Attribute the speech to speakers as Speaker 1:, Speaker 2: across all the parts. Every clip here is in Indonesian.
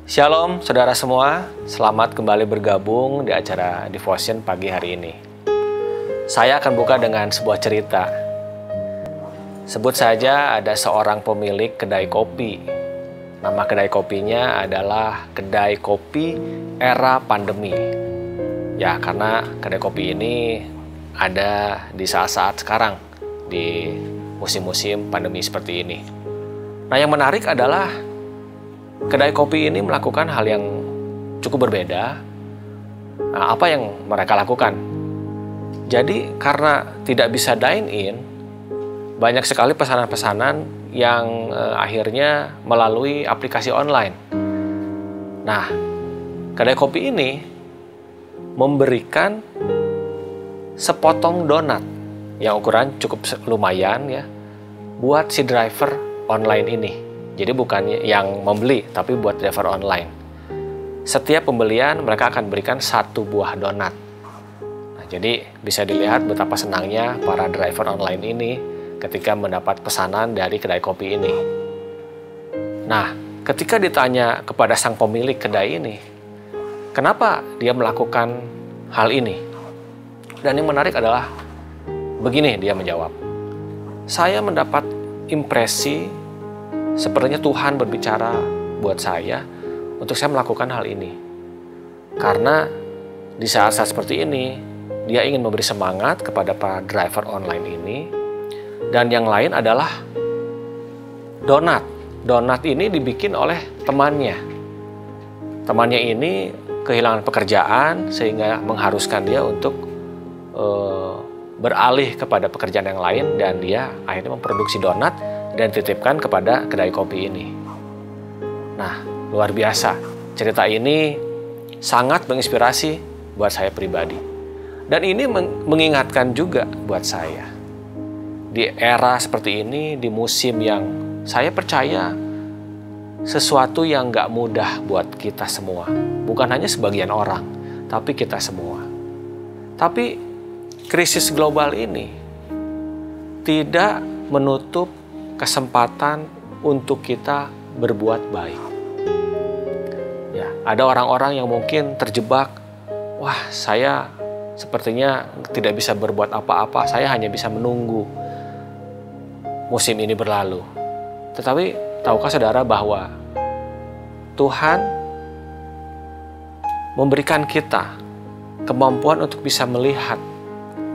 Speaker 1: Shalom saudara semua, selamat kembali bergabung di acara Devotion pagi hari ini. Saya akan buka dengan sebuah cerita. Sebut saja ada seorang pemilik kedai kopi. Nama kedai kopinya adalah Kedai Kopi Era Pandemi. Ya, karena kedai kopi ini ada di saat-saat sekarang, di musim-musim pandemi seperti ini. Nah, yang menarik adalah kedai kopi ini melakukan hal yang cukup berbeda. Nah, apa yang mereka lakukan? Jadi karena tidak bisa dine in, banyak sekali pesanan-pesanan yang akhirnya melalui aplikasi online. Nah, kedai kopi ini memberikan sepotong donat yang ukuran cukup lumayan ya buat si driver online ini. Jadi bukan yang membeli, tapi buat driver online. Setiap pembelian mereka akan berikan satu buah donat. Nah, jadi bisa dilihat betapa senangnya para driver online ini ketika mendapat pesanan dari kedai kopi ini. Nah, ketika ditanya kepada sang pemilik kedai ini, kenapa dia melakukan hal ini? Dan yang menarik adalah, begini dia menjawab. Saya mendapat impresi sepertinya Tuhan berbicara buat saya untuk saya melakukan hal ini. Karena di saat-saat seperti ini, dia ingin memberi semangat kepada para driver online ini. Dan yang lain adalah donat. Donat ini dibikin oleh temannya. Temannya ini kehilangan pekerjaan sehingga mengharuskan dia untuk beralih kepada pekerjaan yang lain. Dan dia akhirnya memproduksi donat dan titipkan kepada kedai kopi ini. Nah, luar biasa. Cerita ini sangat menginspirasi buat saya pribadi. Dan ini mengingatkan juga buat saya. Di era seperti ini, di musim yang saya percaya sesuatu yang gak mudah buat kita semua. Bukan hanya sebagian orang, tapi kita semua. Tapi krisis global ini tidak menutup kesempatan untuk kita berbuat baik. Ya, ada orang-orang yang mungkin terjebak, wah saya sepertinya tidak bisa berbuat apa-apa, saya hanya bisa menunggu musim ini berlalu. Tetapi tahukah saudara bahwa Tuhan memberikan kita kemampuan untuk bisa melihat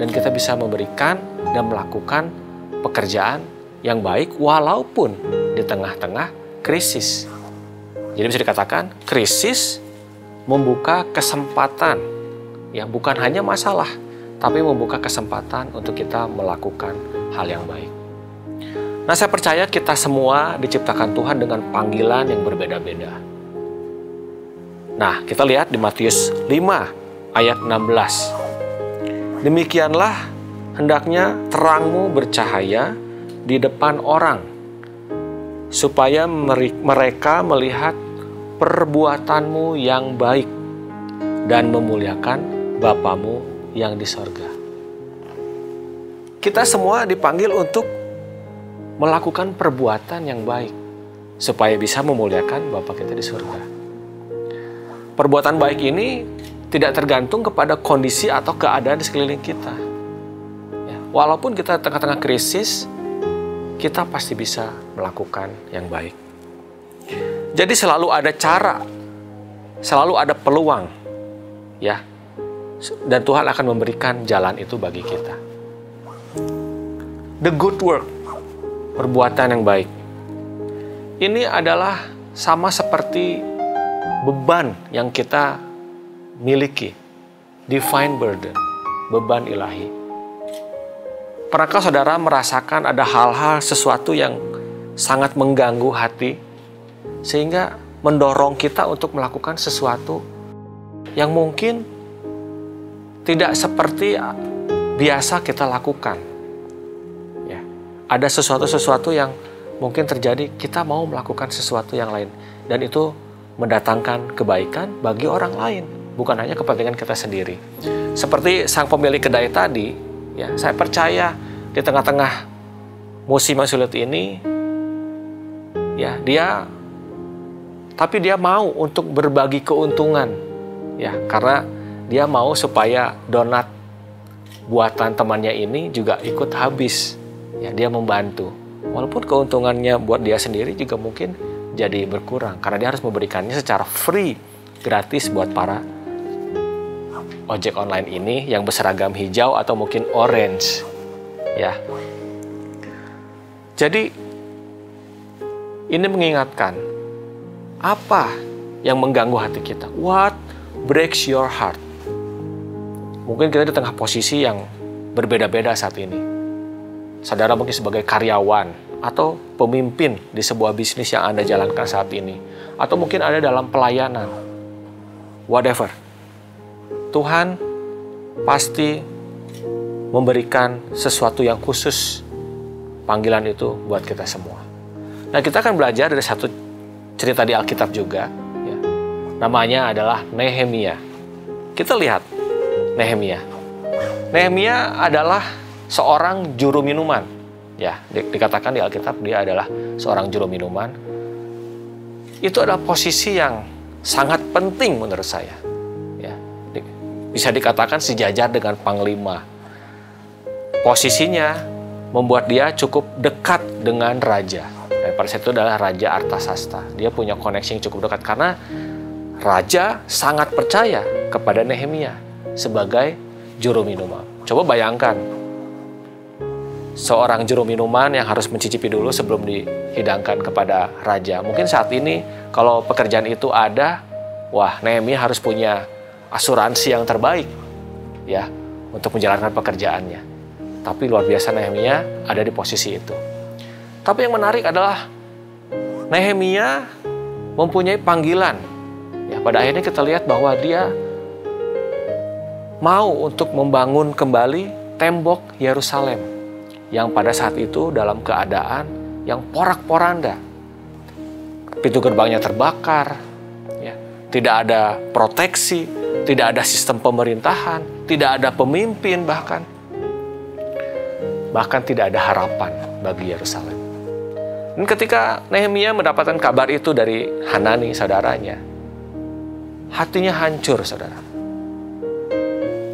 Speaker 1: dan kita bisa memberikan dan melakukan pekerjaan yang baik walaupun di tengah-tengah krisis. Jadi bisa dikatakan krisis membuka kesempatan, ya bukan hanya masalah, tapi membuka kesempatan untuk kita melakukan hal yang baik. Nah, saya percaya kita semua diciptakan Tuhan dengan panggilan yang berbeda-beda. Nah, kita lihat di Matius 5 ayat 16. Demikianlah hendaknya terangmu bercahaya di depan orang, supaya mereka melihat perbuatanmu yang baik dan memuliakan Bapamu yang di sorga. Kita semua dipanggil untuk melakukan perbuatan yang baik, supaya bisa memuliakan Bapa kita di surga. Perbuatan baik ini tidak tergantung kepada kondisi atau keadaan di sekeliling kita. Ya, walaupun kita tengah-tengah krisis, kita pasti bisa melakukan yang baik. Jadi selalu ada cara, selalu ada peluang, ya. Dan Tuhan akan memberikan jalan itu bagi kita. The good work, perbuatan yang baik. Ini adalah sama seperti beban yang kita miliki, divine burden, beban ilahi. Pernahkah saudara merasakan ada hal-hal sesuatu yang sangat mengganggu hati sehingga mendorong kita untuk melakukan sesuatu yang mungkin tidak seperti biasa kita lakukan? Ya, ada sesuatu yang mungkin terjadi, kita mau melakukan sesuatu yang lain dan itu mendatangkan kebaikan bagi orang lain, bukan hanya kepentingan kita sendiri. Seperti sang pemilik kedai tadi, ya, saya percaya di tengah-tengah musim yang sulit ini, ya, dia tapi dia mau untuk berbagi keuntungan, ya, karena dia mau supaya donat buatan temannya ini juga ikut habis, ya, dia membantu. Walaupun keuntungannya buat dia sendiri juga mungkin jadi berkurang, karena dia harus memberikannya secara free, gratis buat para ojek online ini yang berseragam hijau atau mungkin orange, ya. Jadi ini mengingatkan apa yang mengganggu hati kita. What breaks your heart? Mungkin kita di tengah posisi yang berbeda-beda saat ini. Saudara mungkin sebagai karyawan atau pemimpin di sebuah bisnis yang Anda jalankan saat ini, atau mungkin ada dalam pelayanan. Whatever. Tuhan pasti memberikan sesuatu yang khusus, panggilan itu buat kita semua. Nah, kita akan belajar dari satu cerita di Alkitab juga, ya. Namanya adalah Nehemia. Kita lihat Nehemia. Nehemia adalah seorang juru minuman, ya. Dikatakan di Alkitab dia adalah seorang juru minuman. Itu adalah posisi yang sangat penting menurut saya, ya. Bisa dikatakan sejajar dengan panglima. Posisinya membuat dia cukup dekat dengan raja. Dan pada saat itu adalah Raja Artasasta. Dia punya koneksi yang cukup dekat karena raja sangat percaya kepada Nehemia sebagai juru minuman. Coba bayangkan, seorang juru minuman yang harus mencicipi dulu sebelum dihidangkan kepada raja. Mungkin saat ini kalau pekerjaan itu ada, wah, Nehemia harus punya asuransi yang terbaik, ya, untuk menjalankan pekerjaannya. Tapi luar biasa Nehemia ada di posisi itu. Tapi yang menarik adalah Nehemia mempunyai panggilan. Ya, pada akhirnya kita lihat bahwa dia mau untuk membangun kembali tembok Yerusalem yang pada saat itu dalam keadaan yang porak-poranda. Pintu gerbangnya terbakar, ya, tidak ada proteksi, tidak ada sistem pemerintahan, tidak ada pemimpin bahkan tidak ada harapan bagi Yerusalem. Dan ketika Nehemia mendapatkan kabar itu dari Hanani, saudaranya, hatinya hancur, saudara.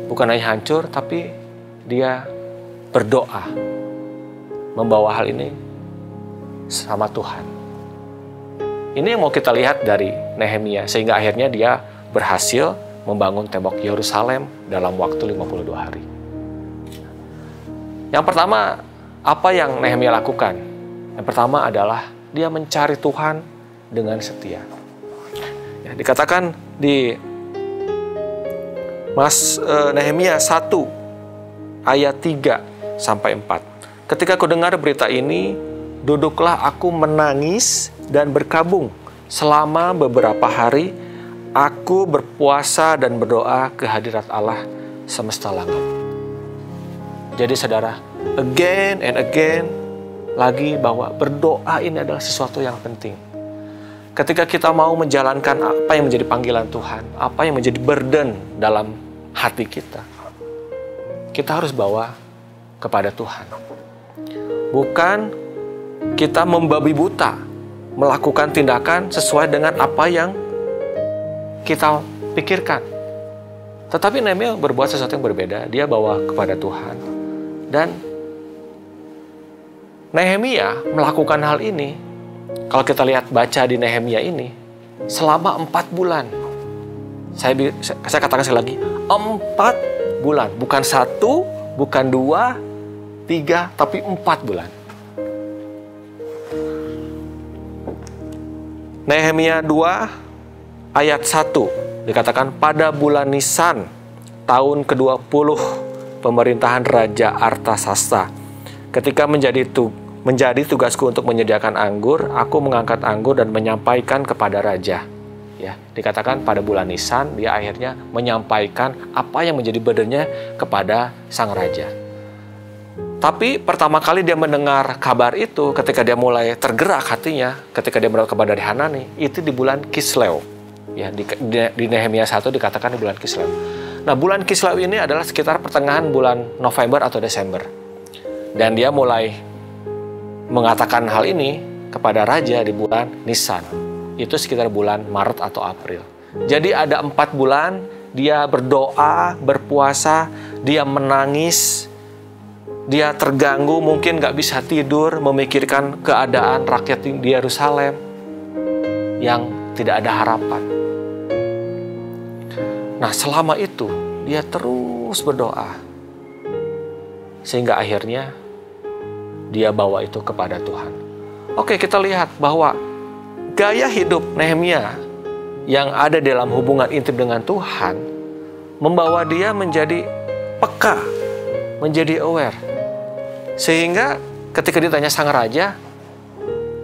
Speaker 1: Bukan hanya hancur, tapi dia berdoa, membawa hal ini sama Tuhan. Ini yang mau kita lihat dari Nehemia, sehingga akhirnya dia berhasil membangun tembok Yerusalem dalam waktu 52 hari. Yang pertama, apa yang Nehemia lakukan? Yang pertama adalah dia mencari Tuhan dengan setia. Ya, dikatakan di Nehemia 1 ayat 3 sampai 4. Ketika aku dengar berita ini, duduklah aku menangis dan berkabung. Selama beberapa hari, aku berpuasa dan berdoa ke hadirat Allah semesta langit. Jadi saudara, again and again lagi bahwa berdoa ini adalah sesuatu yang penting. Ketika kita mau menjalankan apa yang menjadi panggilan Tuhan, apa yang menjadi burden dalam hati kita harus bawa kepada Tuhan. Bukan kita membabi buta, melakukan tindakan sesuai dengan apa yang kita pikirkan. Tetapi Nehemia berbuat sesuatu yang berbeda. Dia bawa kepada Tuhan. Dan Nehemia melakukan hal ini, kalau kita lihat baca di Nehemia ini, selama 4 bulan. Saya katakan sekali lagi, 4 bulan. Bukan 1, bukan 2, 3, tapi 4 bulan. Nehemia 2 ayat 1 dikatakan pada bulan Nisan tahun ke-20 pemerintahan Raja Artasasta. Ketika menjadi tugasku untuk menyediakan anggur, aku mengangkat anggur dan menyampaikan kepada raja. Ya, dikatakan pada bulan Nisan dia akhirnya menyampaikan apa yang menjadi burdennya kepada sang raja. Tapi pertama kali dia mendengar kabar itu, ketika dia mulai tergerak hatinya, ketika dia mendapat kabar dari Hanani, itu di bulan Kisleu. Ya, di Nehemia 1 dikatakan di bulan Kisleu. Nah, bulan Kisleu ini adalah sekitar pertengahan bulan November atau Desember. Dan dia mulai mengatakan hal ini kepada raja di bulan Nisan. itu sekitar bulan Maret atau April. Jadi ada 4 bulan dia berdoa, berpuasa, dia menangis, dia terganggu, mungkin gak bisa tidur, memikirkan keadaan rakyat di Yerusalem yang tidak ada harapan. Nah, selama itu dia terus berdoa, sehingga akhirnya dia bawa itu kepada Tuhan. Oke, kita lihat bahwa gaya hidup Nehemia yang ada dalam hubungan intim dengan Tuhan membawa dia menjadi peka, menjadi aware. Sehingga ketika ditanya sang raja,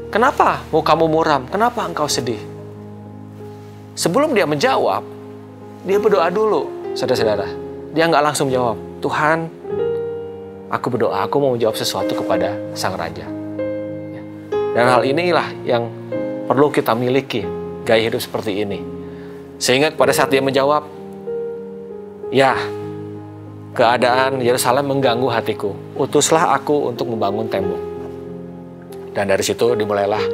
Speaker 1: kenapa mukamu muram? Kenapa engkau sedih? Sebelum dia menjawab, dia berdoa dulu, saudara-saudara. Dia nggak langsung jawab, Tuhan, aku berdoa, aku mau menjawab sesuatu kepada sang raja. Dan hal inilah yang perlu kita miliki, gaya hidup seperti ini. Sehingga pada saat dia menjawab, ya, keadaan Yerusalem mengganggu hatiku. Utuslah aku untuk membangun tembok. Dan dari situ dimulailah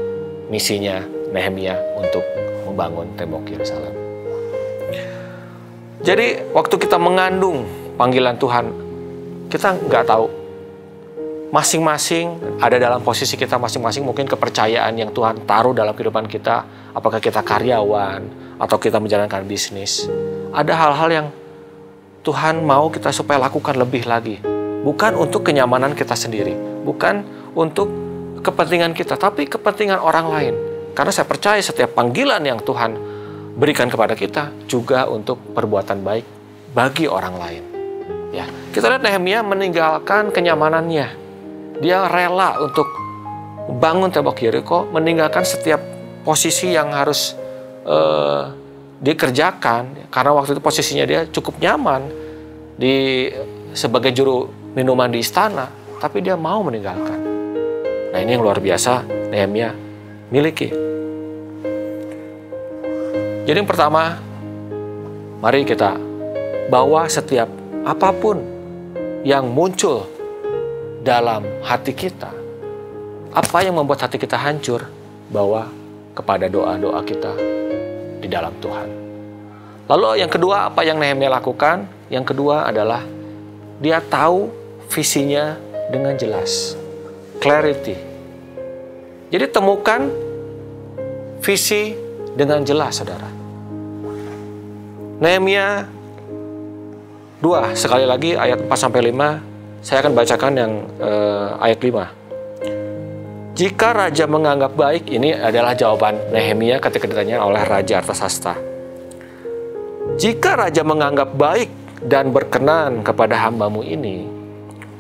Speaker 1: misinya Nehemia untuk membangun tembok Yerusalem. Jadi waktu kita mengandung panggilan Tuhan, kita nggak tahu. Masing-masing ada dalam posisi kita masing-masing, mungkin kepercayaan yang Tuhan taruh dalam kehidupan kita. Apakah kita karyawan atau kita menjalankan bisnis. Ada hal-hal yang Tuhan mau kita supaya lakukan lebih lagi. Bukan untuk kenyamanan kita sendiri. Bukan untuk kepentingan kita, tapi kepentingan orang lain. Karena saya percaya setiap panggilan yang Tuhan berikan kepada kita juga untuk perbuatan baik bagi orang lain. Ya, kita lihat Nehemia meninggalkan kenyamanannya. Dia rela untuk bangun tembok Yeriko, meninggalkan setiap posisi yang harus dikerjakan. Karena waktu itu posisinya dia cukup nyaman sebagai juru minuman di istana, tapi dia mau meninggalkan. Nah, ini yang luar biasa Nehemia miliki. Jadi yang pertama, mari kita bawa setiap apapun yang muncul dalam hati kita, apa yang membuat hati kita hancur, bawa kepada doa-doa kita di dalam Tuhan. Lalu yang kedua, apa yang Nehemia lakukan? Yang kedua adalah dia tahu visinya dengan jelas. Clarity. Jadi temukan visi dengan jelas, saudara. Nehemia 2, sekali lagi ayat 4-5, saya akan bacakan yang ayat 5. Jika raja menganggap baik, ini adalah jawaban Nehemia ketika ditanya oleh Raja Artasasta. Jika raja menganggap baik dan berkenan kepada hambamu ini,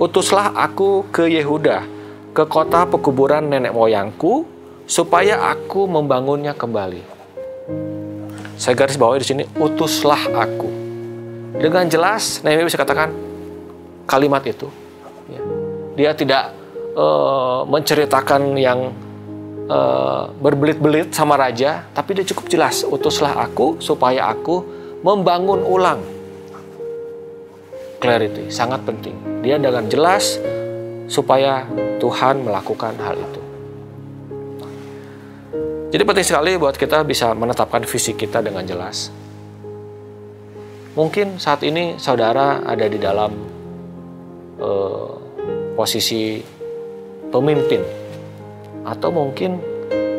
Speaker 1: utuslah aku ke Yehuda, ke kota pekuburan nenek moyangku, supaya aku membangunnya kembali. Saya garis bawahi di sini, utuslah aku. Dengan jelas, Nehemia bisa katakan kalimat itu. Dia tidak menceritakan yang berbelit-belit sama raja, tapi dia cukup jelas, utuslah aku supaya aku membangun ulang. Clarity, sangat penting. Dia dengan jelas supaya Tuhan melakukan hal itu. Jadi penting sekali buat kita bisa menetapkan visi kita dengan jelas. Mungkin saat ini saudara ada di dalam posisi pemimpin, atau mungkin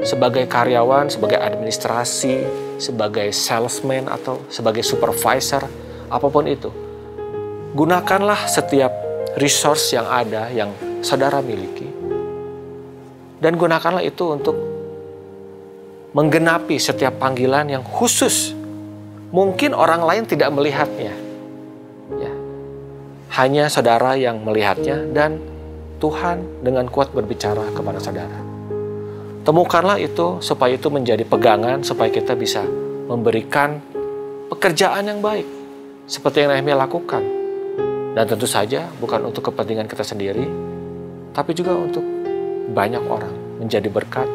Speaker 1: sebagai karyawan, sebagai administrasi, sebagai salesman, atau sebagai supervisor, apapun itu. Gunakanlah setiap resource yang ada, yang saudara miliki, dan gunakanlah itu untuk menggenapi setiap panggilan yang khusus. Mungkin orang lain tidak melihatnya, ya. Hanya saudara yang melihatnya, dan Tuhan dengan kuat berbicara kepada saudara. Temukanlah itu supaya itu menjadi pegangan, supaya kita bisa memberikan pekerjaan yang baik seperti yang Nehemia lakukan. Dan tentu saja bukan untuk kepentingan kita sendiri, tapi juga untuk banyak orang, menjadi berkat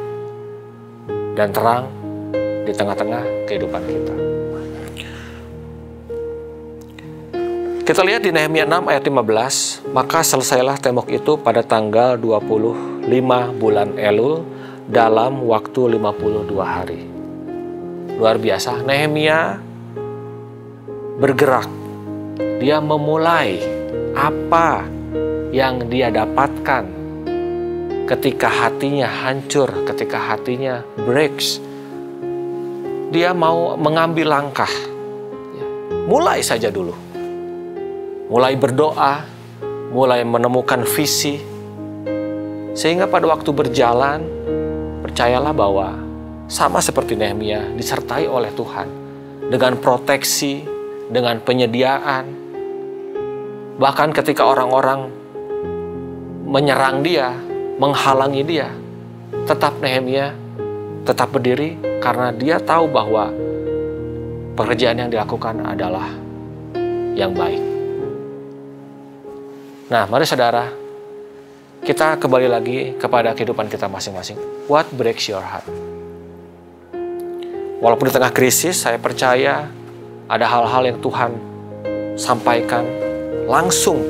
Speaker 1: dan terang di tengah-tengah kehidupan kita. Kita lihat di Nehemia 6 ayat 15, maka selesailah tembok itu pada tanggal 25 bulan Elul dalam waktu 52 hari. luar biasa. Nehemia bergerak. Dia memulai apa yang dia dapatkan ketika hatinya hancur, ketika hatinya breaks. Dia mau mengambil langkah. Mulai saja dulu. Mulai berdoa, mulai menemukan visi. Sehingga pada waktu berjalan, percayalah bahwa sama seperti Nehemia disertai oleh Tuhan dengan proteksi, dengan penyediaan. Bahkan ketika orang-orang menyerang dia, menghalangi dia, tetap Nehemia tetap berdiri karena dia tahu bahwa pekerjaan yang dilakukan adalah yang baik. Nah, mari saudara, kita kembali lagi kepada kehidupan kita masing-masing. What breaks your heart? Walaupun di tengah krisis, saya percaya ada hal-hal yang Tuhan sampaikan langsung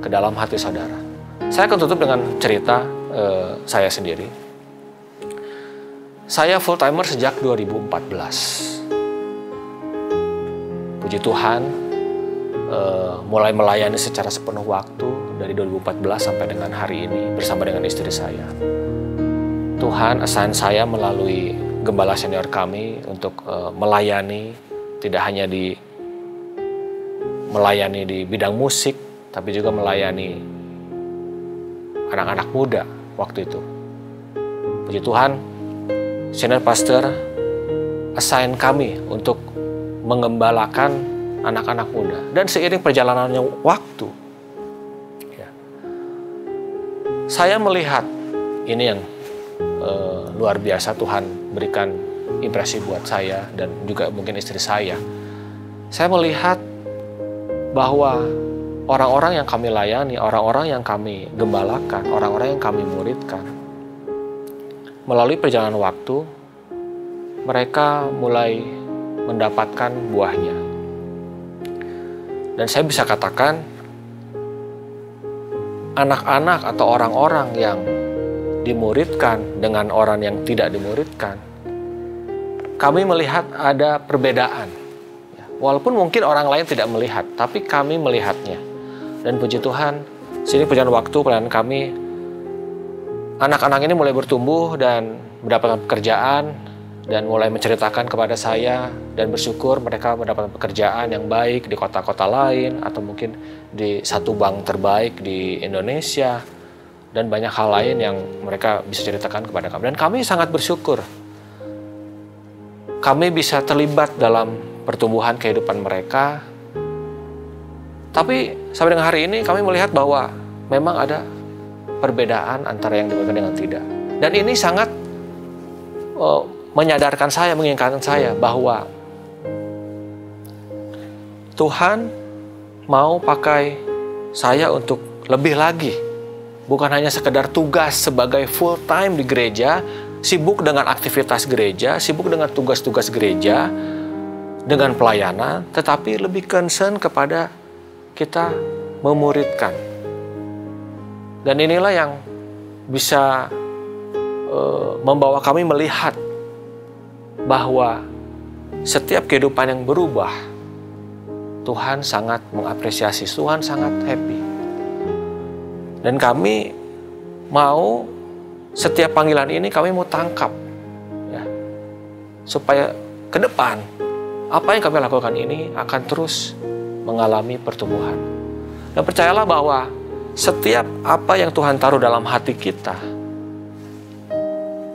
Speaker 1: ke dalam hati saudara. Saya akan tutup dengan cerita saya sendiri. Saya full timer sejak 2014. Puji Tuhan, mulai melayani secara sepenuh waktu dari 2014 sampai dengan hari ini bersama dengan istri saya. Tuhan assign saya melalui gembala senior kami untuk melayani, tidak hanya melayani di bidang musik, tapi juga melayani anak-anak muda waktu itu. Puji Tuhan, senior pastor assign kami untuk mengembalakan anak-anak muda. Dan seiring perjalanannya waktu, saya melihat ini yang luar biasa. Tuhan berikan impresi buat saya dan juga mungkin istri saya. Saya melihat bahwa orang-orang yang kami layani, orang-orang yang kami gembalakan, orang-orang yang kami muridkan, melalui perjalanan waktu, mereka mulai mendapatkan buahnya. Dan saya bisa katakan, anak-anak atau orang-orang yang dimuridkan dengan orang yang tidak dimuridkan, kami melihat ada perbedaan. Walaupun mungkin orang lain tidak melihat, tapi kami melihatnya. Dan puji Tuhan, sini perjalanan waktu pelayanan kami, anak-anak ini mulai bertumbuh dan mendapatkan pekerjaan dan mulai menceritakan kepada saya dan bersyukur mereka mendapatkan pekerjaan yang baik di kota-kota lain atau mungkin di satu bank terbaik di Indonesia dan banyak hal lain yang mereka bisa ceritakan kepada kami. Dan kami sangat bersyukur kami bisa terlibat dalam pertumbuhan kehidupan mereka. Tapi sampai dengan hari ini kami melihat bahwa memang ada perbedaan antara yang dilakukan dengan tidak. Dan ini sangat menyadarkan saya, mengingatkan saya bahwa Tuhan mau pakai saya untuk lebih lagi. Bukan hanya sekedar tugas sebagai full time di gereja, sibuk dengan aktivitas gereja, sibuk dengan tugas-tugas gereja, dengan pelayanan, tetapi lebih concern kepada kita memuridkan. Dan inilah yang bisa membawa kami melihat bahwa setiap kehidupan yang berubah, Tuhan sangat mengapresiasi, Tuhan sangat happy. Dan kami mau setiap panggilan ini kami mau tangkap, ya, supaya ke depan apa yang kami lakukan ini akan terus mengalami pertumbuhan. Dan percayalah bahwa setiap apa yang Tuhan taruh dalam hati kita,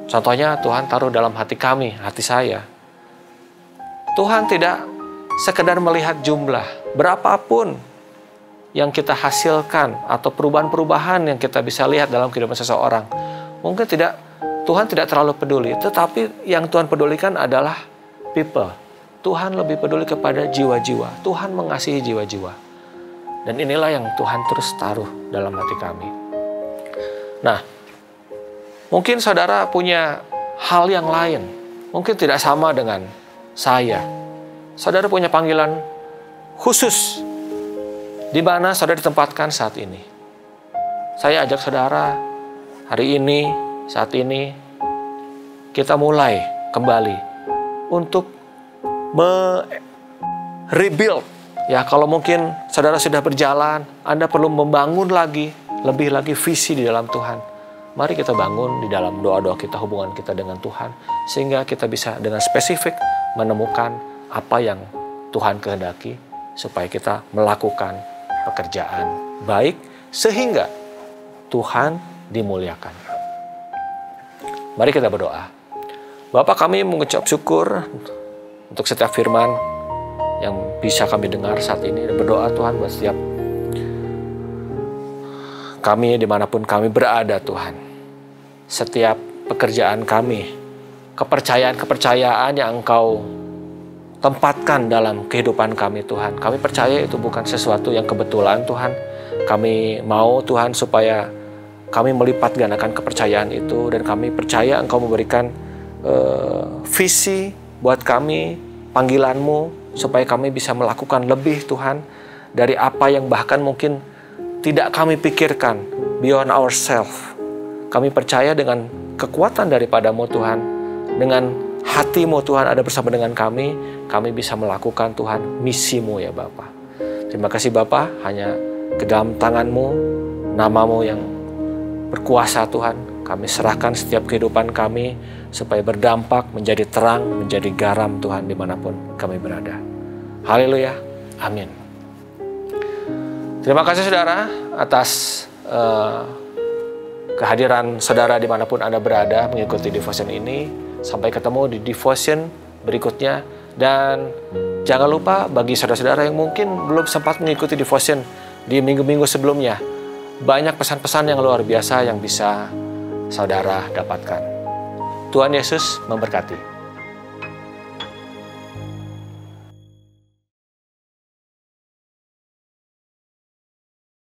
Speaker 1: contohnya Tuhan taruh dalam hati kami, hati saya, Tuhan tidak sekedar melihat jumlah, berapapun yang kita hasilkan atau perubahan-perubahan yang kita bisa lihat dalam kehidupan seseorang. Mungkin Tuhan tidak terlalu peduli, tetapi yang Tuhan pedulikan adalah people. Tuhan lebih peduli kepada jiwa-jiwa. Tuhan mengasihi jiwa-jiwa. Dan inilah yang Tuhan terus taruh dalam hati kami. Nah, mungkin saudara punya hal yang lain. Mungkin tidak sama dengan saya. Saudara punya panggilan khusus di mana saudara ditempatkan saat ini. Saya ajak saudara hari ini, saat ini, kita mulai kembali untuk rebuild. Ya, kalau mungkin saudara sudah berjalan, Anda perlu membangun lagi, lebih lagi visi di dalam Tuhan. Mari kita bangun di dalam doa-doa kita, hubungan kita dengan Tuhan, sehingga kita bisa dengan spesifik menemukan apa yang Tuhan kehendaki, supaya kita melakukan pekerjaan baik, sehingga Tuhan dimuliakan. Mari kita berdoa. Bapa, kami mengucap syukur untuk setiap firman yang bisa kami dengar saat ini, dan berdoa Tuhan buat setiap kami dimanapun kami berada Tuhan. Setiap pekerjaan kami, kepercayaan-kepercayaan yang Engkau tempatkan dalam kehidupan kami Tuhan. Kami percaya itu bukan sesuatu yang kebetulan Tuhan. Kami mau Tuhan supaya kami melipat gandakan kepercayaan itu, dan kami percaya Engkau memberikan visi buat kami, panggilan-Mu, supaya kami bisa melakukan lebih Tuhan dari apa yang bahkan mungkin tidak kami pikirkan, beyond ourselves. Kami percaya dengan kekuatan daripada-Mu Tuhan, dengan hati-Mu Tuhan ada bersama dengan kami bisa melakukan Tuhan misi-Mu ya Bapa. Terima kasih Bapa, hanya ke dalam tangan-Mu, nama-Mu yang berkuasa Tuhan, kami serahkan setiap kehidupan kami supaya berdampak, menjadi terang, menjadi garam Tuhan dimanapun kami berada. Haleluya, amin. Terima kasih saudara atas kehadiran saudara dimanapun Anda berada mengikuti devotion ini. Sampai ketemu di devotion berikutnya. Dan jangan lupa bagi saudara-saudara yang mungkin belum sempat mengikuti devotion di minggu-minggu sebelumnya, banyak pesan-pesan yang luar biasa yang bisa saudara dapatkan. Tuhan Yesus memberkati.